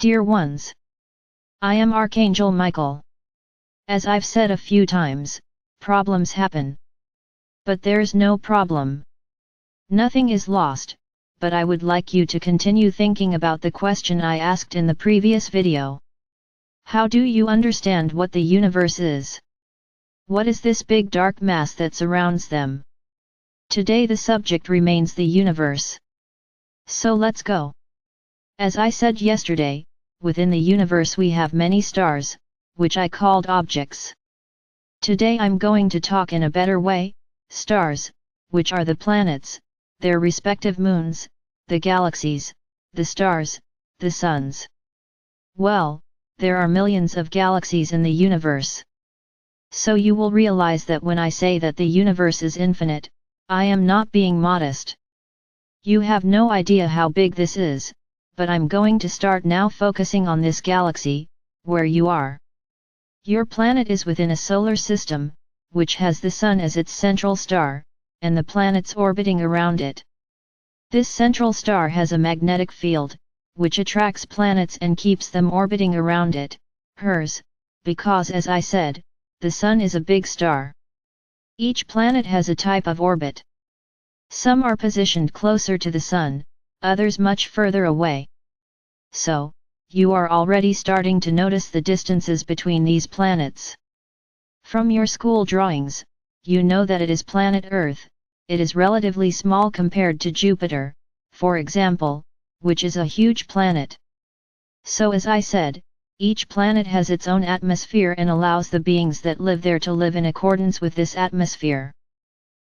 Dear ones, I am Archangel Michael. As I've said a few times, problems happen. But there's no problem. Nothing is lost, but I would like you to continue thinking about the question I asked in the previous video. How do you understand what the universe is? What is this big dark mass that surrounds them? Today the subject remains the universe. So let's go. As I said yesterday, within the universe we have many stars, which I called objects. Today I'm going to talk in a better way, stars, which are the planets, their respective moons, the galaxies, the stars, the suns. Well, there are millions of galaxies in the universe. So you will realize that when I say that the universe is infinite, I am not being modest. You have no idea how big this is, but I'm going to start now focusing on this galaxy, where you are. Your planet is within a solar system, which has the Sun as its central star, and the planets orbiting around it. This central star has a magnetic field, which attracts planets and keeps them orbiting around it, hers, because as I said, the Sun is a big star. Each planet has a type of orbit. Some are positioned closer to the Sun, others much further away. So, you are already starting to notice the distances between these planets. From your school drawings, you know that it is planet Earth. It is relatively small compared to Jupiter, for example, which is a huge planet. So as I said, each planet has its own atmosphere and allows the beings that live there to live in accordance with this atmosphere.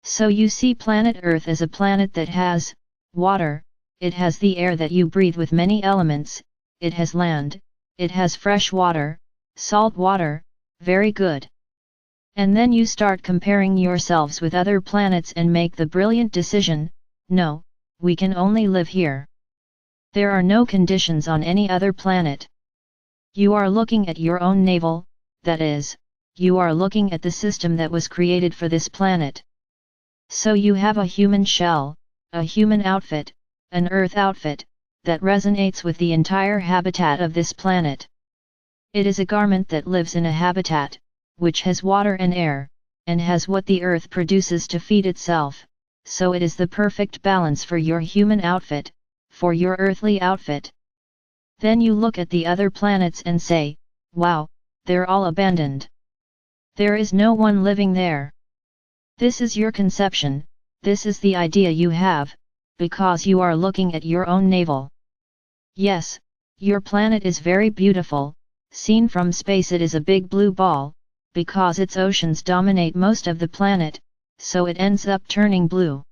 So you see planet Earth as a planet that has water, it has the air that you breathe with many elements, it has land, it has fresh water, salt water, very good. And then you start comparing yourselves with other planets and make the brilliant decision, no, we can only live here. There are no conditions on any other planet. You are looking at your own navel, that is, you are looking at the system that was created for this planet. So you have a human shell, a human outfit, an Earth outfit, that resonates with the entire habitat of this planet. It is a garment that lives in a habitat, which has water and air, and has what the Earth produces to feed itself, so it is the perfect balance for your human outfit, for your earthly outfit. Then you look at the other planets and say, wow, they're all abandoned. There is no one living there. This is your conception, this is the idea you have, because you are looking at your own navel. Yes, your planet is very beautiful, seen from space it is a big blue ball, because its oceans dominate most of the planet, so it ends up turning blue.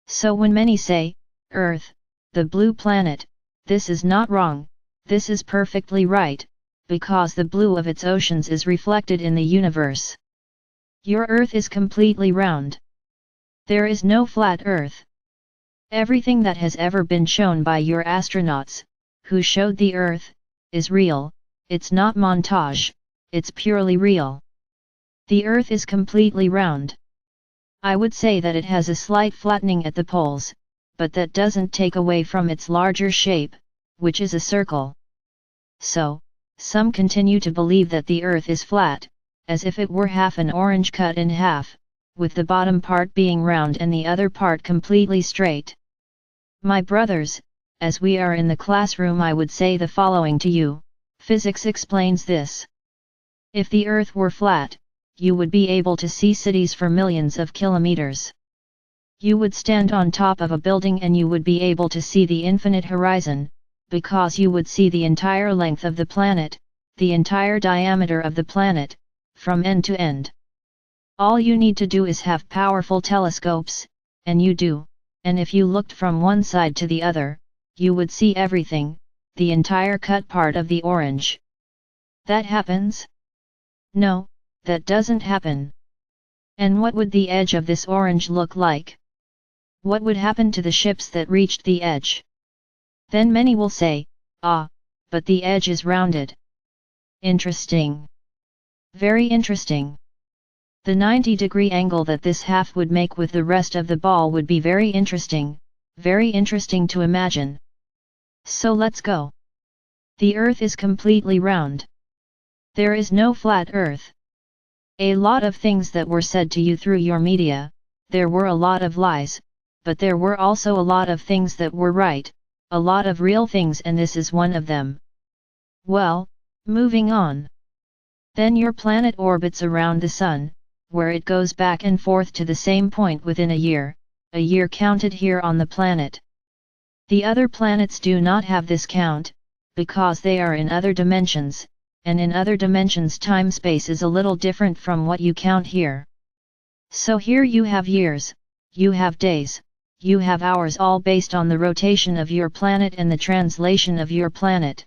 So when many say, Earth, the blue planet, this is not wrong, this is perfectly right, because the blue of its oceans is reflected in the universe. Your Earth is completely round. There is no flat Earth. Everything that has ever been shown by your astronauts, who showed the Earth, is real, it's not montage, it's purely real. The Earth is completely round. I would say that it has a slight flattening at the poles, but that doesn't take away from its larger shape, which is a circle. So, some continue to believe that the Earth is flat, as if it were half an orange cut in half, with the bottom part being round and the other part completely straight. My brothers, as we are in the classroom, I would say the following to you, physics explains this. If the Earth were flat, you would be able to see cities for millions of kilometers. You would stand on top of a building and you would be able to see the infinite horizon, because you would see the entire length of the planet, the entire diameter of the planet, from end to end. All you need to do is have powerful telescopes, and you do, and if you looked from one side to the other, you would see everything, the entire cut part of the orange. That happens? No, that doesn't happen. And what would the edge of this orange look like? What would happen to the ships that reached the edge? Then many will say, ah, but the edge is rounded. Interesting. Very interesting. The 90-degree angle that this half would make with the rest of the ball would be very interesting to imagine. So let's go. The Earth is completely round. There is no flat Earth. A lot of things that were said to you through your media, there were a lot of lies, but there were also a lot of things that were right, a lot of real things, and this is one of them. Well, moving on. Then your planet orbits around the Sun, where it goes back and forth to the same point within a year counted here on the planet. The other planets do not have this count, because they are in other dimensions, and in other dimensions time-space is a little different from what you count here. So here you have years, you have days, you have hours, all based on the rotation of your planet and the translation of your planet.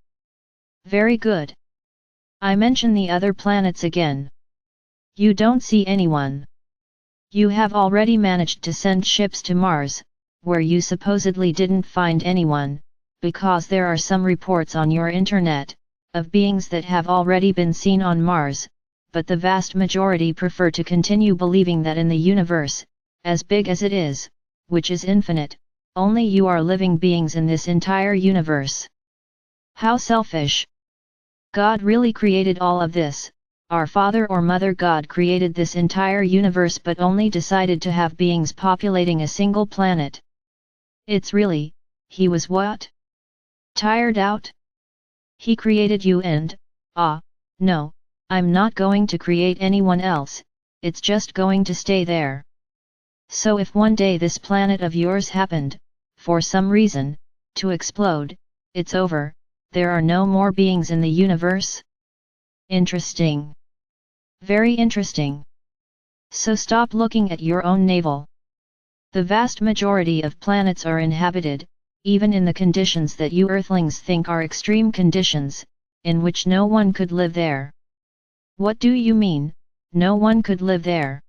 Very good. I mention the other planets again. You don't see anyone. You have already managed to send ships to Mars, where you supposedly didn't find anyone, because there are some reports on your internet, of beings that have already been seen on Mars, but the vast majority prefer to continue believing that in the universe, as big as it is, which is infinite, only you are living beings in this entire universe. How selfish! God really created all of this. Our Father or Mother God created this entire universe but only decided to have beings populating a single planet. It's really, He was what? Tired out? He created you and, no, I'm not going to create anyone else, it's just going to stay there. So if one day this planet of yours happened, for some reason, to explode, it's over, there are no more beings in the universe? Interesting. Very interesting. So stop looking at your own navel. The vast majority of planets are inhabited, even in the conditions that you Earthlings think are extreme conditions, in which no one could live there. What do you mean, no one could live there?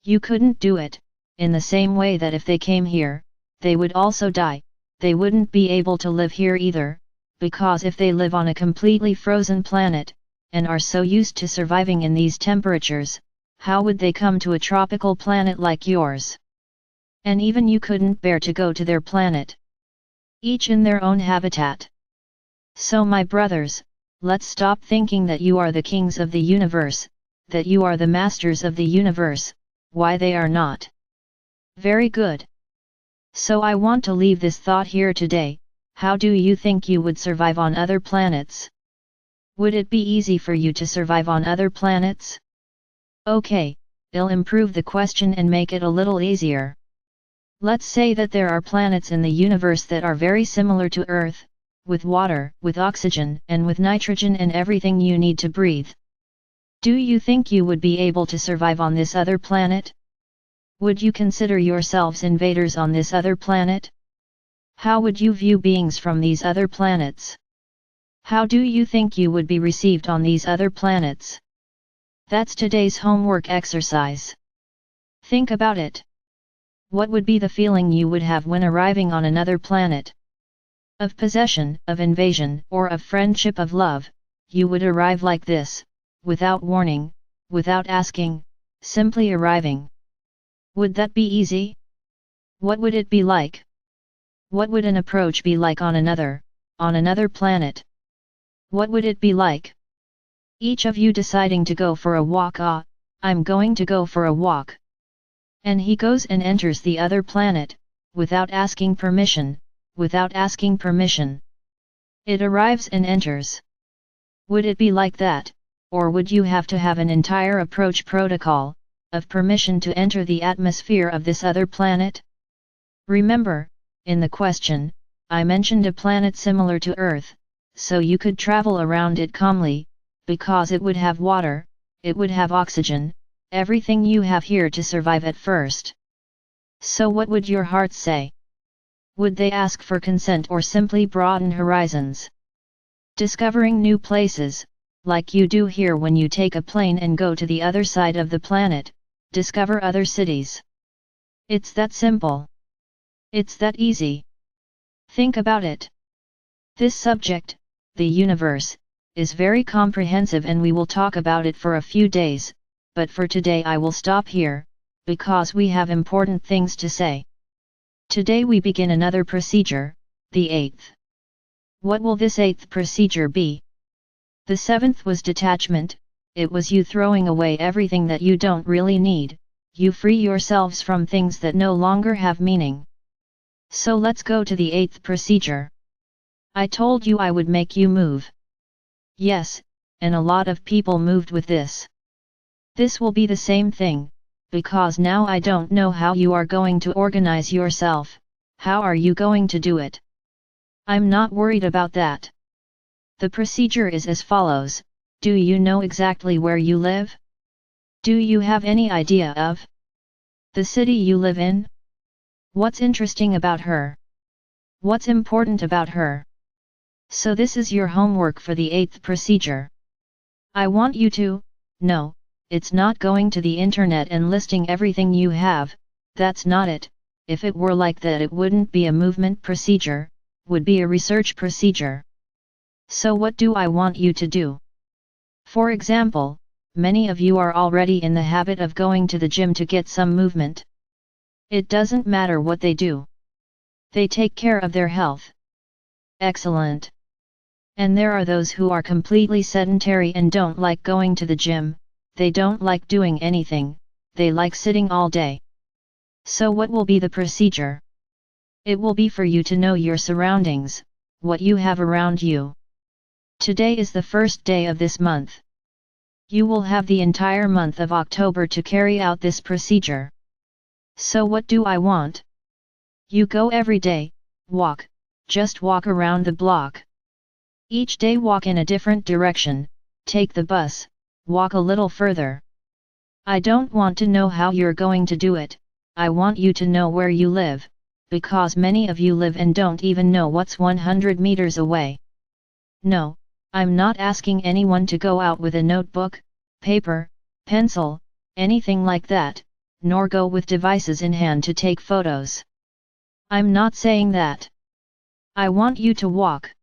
You couldn't do it, in the same way that if they came here, they would also die, they wouldn't be able to live here either, because if they live on a completely frozen planet, and are so used to surviving in these temperatures, how would they come to a tropical planet like yours? And even you couldn't bear to go to their planet. Each in their own habitat. So my brothers, let's stop thinking that you are the kings of the universe, that you are the masters of the universe, why they are not. Very good. So I want to leave this thought here today. How do you think you would survive on other planets? Would it be easy for you to survive on other planets? Okay, I'll improve the question and make it a little easier. Let's say that there are planets in the universe that are very similar to Earth, with water, with oxygen, and with nitrogen and everything you need to breathe. Do you think you would be able to survive on this other planet? Would you consider yourselves invaders on this other planet? How would you view beings from these other planets? How do you think you would be received on these other planets? That's today's homework exercise. Think about it. What would be the feeling you would have when arriving on another planet? Of possession, of invasion, or of friendship, of love, you would arrive like this, without warning, without asking, simply arriving. Would that be easy? What would it be like? What would an approach be like on another planet? What would it be like? Each of you deciding to go for a walk. I'm going to go for a walk. And he goes and enters the other planet, without asking permission, without asking permission. It arrives and enters. Would it be like that, or would you have to have an entire approach protocol, of permission to enter the atmosphere of this other planet? Remember, in the question, I mentioned a planet similar to Earth, so you could travel around it calmly, because it would have water, it would have oxygen, everything you have here to survive at first. So what would your heart say? Would they ask for consent or simply broaden horizons? Discovering new places, like you do here when you take a plane and go to the other side of the planet, discover other cities. It's that simple. It's that easy. Think about it. This subject, the universe, is very comprehensive and we will talk about it for a few days, but for today I will stop here, because we have important things to say. Today we begin another procedure, the 8th. What will this 8th procedure be? The 7th was detachment. It was you throwing away everything that you don't really need. You free yourselves from things that no longer have meaning. So let's go to the 8th procedure. I told you I would make you move. Yes, and a lot of people moved with this. This will be the same thing, because now I don't know how you are going to organize yourself. How are you going to do it? I'm not worried about that. The procedure is as follows. Do you know exactly where you live? Do you have any idea of the city you live in? What's interesting about her? What's important about her? So this is your homework for the 8th procedure. I want you to, no, it's not going to the internet and listing everything you have, that's not it. If it were like that it wouldn't be a movement procedure, would be a research procedure. So what do I want you to do? For example, many of you are already in the habit of going to the gym to get some movement. It doesn't matter what they do. They take care of their health. Excellent. And there are those who are completely sedentary and don't like going to the gym, they don't like doing anything, they like sitting all day. So what will be the procedure? It will be for you to know your surroundings, what you have around you. Today is the first day of this month. You will have the entire month of October to carry out this procedure. So what do I want? You go every day, walk, just walk around the block. Each day walk in a different direction, take the bus, walk a little further. I don't want to know how you're going to do it, I want you to know where you live, because many of you live and don't even know what's 100 meters away. No, I'm not asking anyone to go out with a notebook, paper, pencil, anything like that, nor go with devices in hand to take photos. I'm not saying that. I want you to walk.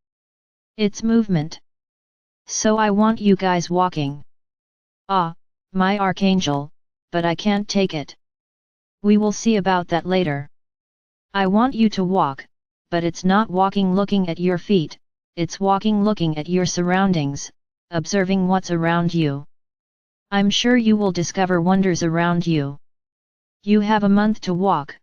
It's movement. So I want you guys walking. Ah, my Archangel, but I can't take it. We will see about that later. I want you to walk, but it's not walking looking at your feet, it's walking looking at your surroundings, observing what's around you. I'm sure you will discover wonders around you. You have a month to walk.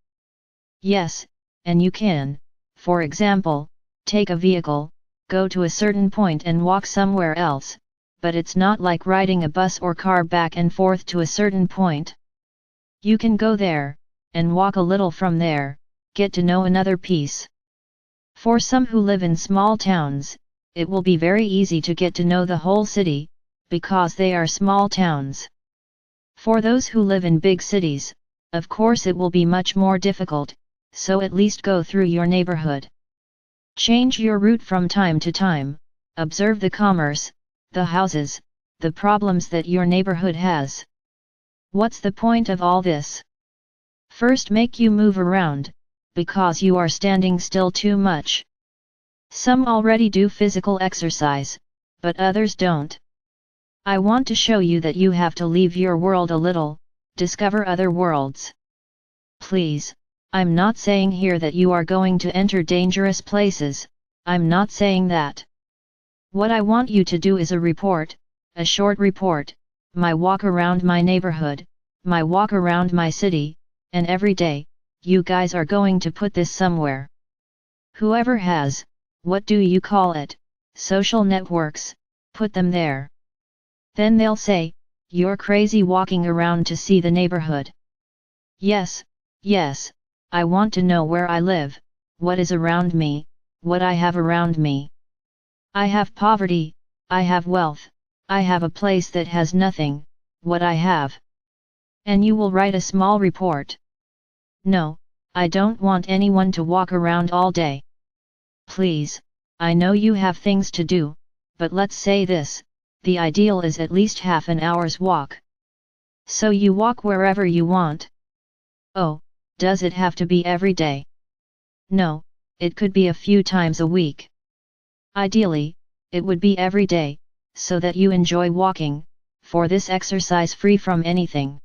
Yes, and you can, for example, take a vehicle, go to a certain point and walk somewhere else, but it's not like riding a bus or car back and forth to a certain point. You can go there, and walk a little from there, get to know another piece. For some who live in small towns, it will be very easy to get to know the whole city, because they are small towns. For those who live in big cities, of course it will be much more difficult, so at least go through your neighborhood. Change your route from time to time, observe the commerce, the houses, the problems that your neighborhood has. What's the point of all this? First, make you move around, because you are standing still too much. Some already do physical exercise, but others don't. I want to show you that you have to leave your world a little, discover other worlds. Please, I'm not saying here that you are going to enter dangerous places, I'm not saying that. What I want you to do is a report, a short report, my walk around my neighborhood, my walk around my city, and every day, you guys are going to put this somewhere. Whoever has, what do you call it, social networks, put them there. Then they'll say, you're crazy walking around to see the neighborhood. Yes, yes, I want to know where I live, what is around me, what I have around me. I have poverty, I have wealth, I have a place that has nothing, what I have. And you will write a small report. No, I don't want anyone to walk around all day. Please, I know you have things to do, but let's say this, the ideal is at least half an hour's walk. So you walk wherever you want. Oh, does it have to be every day? No, it could be a few times a week. Ideally, it would be every day, so that you enjoy walking, for this exercise free from anything.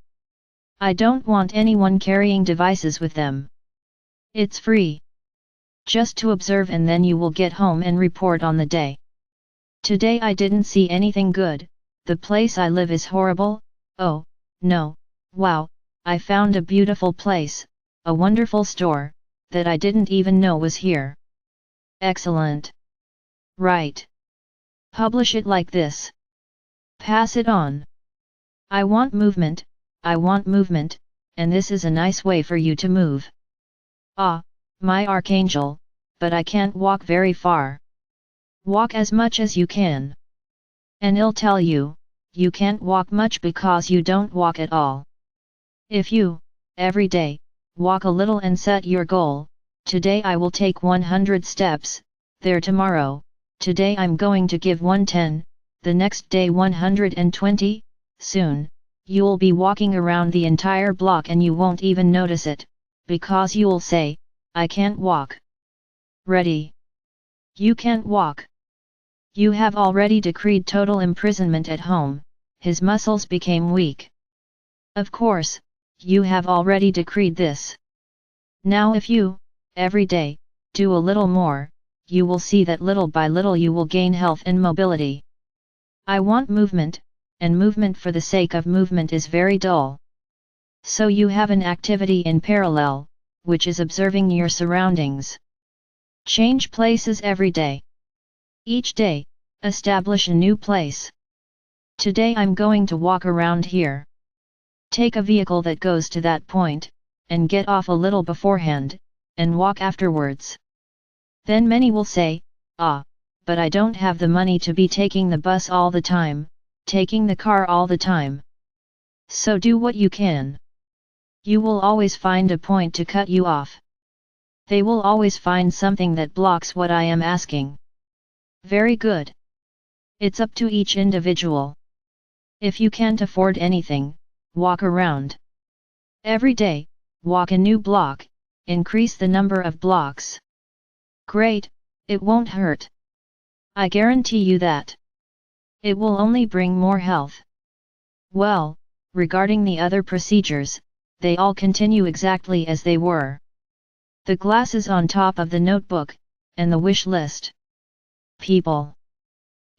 I don't want anyone carrying devices with them. It's free. just to observe, and then you will get home and report on the day. Today I didn't see anything good, the place I live is horrible, oh, no, wow, I found a beautiful place, a wonderful store, that I didn't even know was here. Excellent. Right. Publish it like this. Pass it on. I want movement, and this is a nice way for you to move. Ah, my Archangel, but I can't walk very far. Walk as much as you can. And I'll tell you, you can't walk much because you don't walk at all. If you, every day, walk a little and set your goal, today I will take 100 steps, there tomorrow, today I'm going to give 110, the next day 120, soon, you'll be walking around the entire block and you won't even notice it, because you'll say, I can't walk. Ready? You can't walk. You have already decreed total imprisonment at home, his muscles became weak. Of course, you have already decreed this. Now if you, every day, do a little more, you will see that little by little you will gain health and mobility. I want movement, and movement for the sake of movement is very dull. So you have an activity in parallel, which is observing your surroundings. Change places every day. Each day, establish a new place. Today I'm going to walk around here. Take a vehicle that goes to that point, and get off a little beforehand, and walk afterwards. Then many will say, ah, but I don't have the money to be taking the bus all the time, taking the car all the time. So do what you can. You will always find a point to cut you off. They will always find something that blocks what I am asking. Very good. It's up to each individual. If you can't afford anything, walk around. Every day, walk a new block, increase the number of blocks. Great, it won't hurt. I guarantee you that. It will only bring more health. Well, regarding the other procedures, they all continue exactly as they were. The glasses on top of the notebook, and the wish list. People.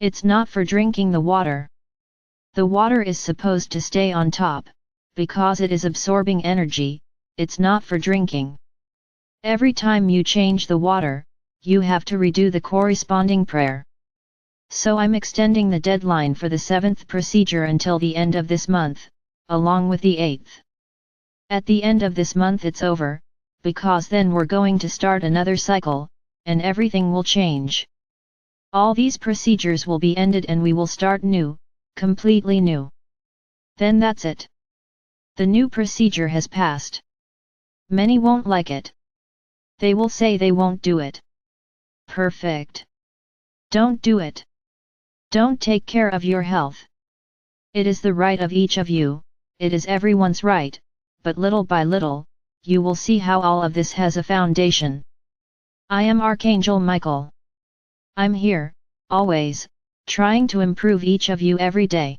It's not for drinking the water. The water is supposed to stay on top, because it is absorbing energy, it's not for drinking. Every time you change the water, you have to redo the corresponding prayer. So I'm extending the deadline for the 7th procedure until the end of this month, along with the 8th. At the end of this month it's over, because then we're going to start another cycle, and everything will change. All these procedures will be ended and we will start new, completely new. Then that's it. The new procedure has passed. Many won't like it. They will say they won't do it. Perfect. Don't do it. Don't take care of your health. It is the right of each of you, it is everyone's right, but little by little, you will see how all of this has a foundation. I am Archangel Michael. I'm here, always, trying to improve each of you every day.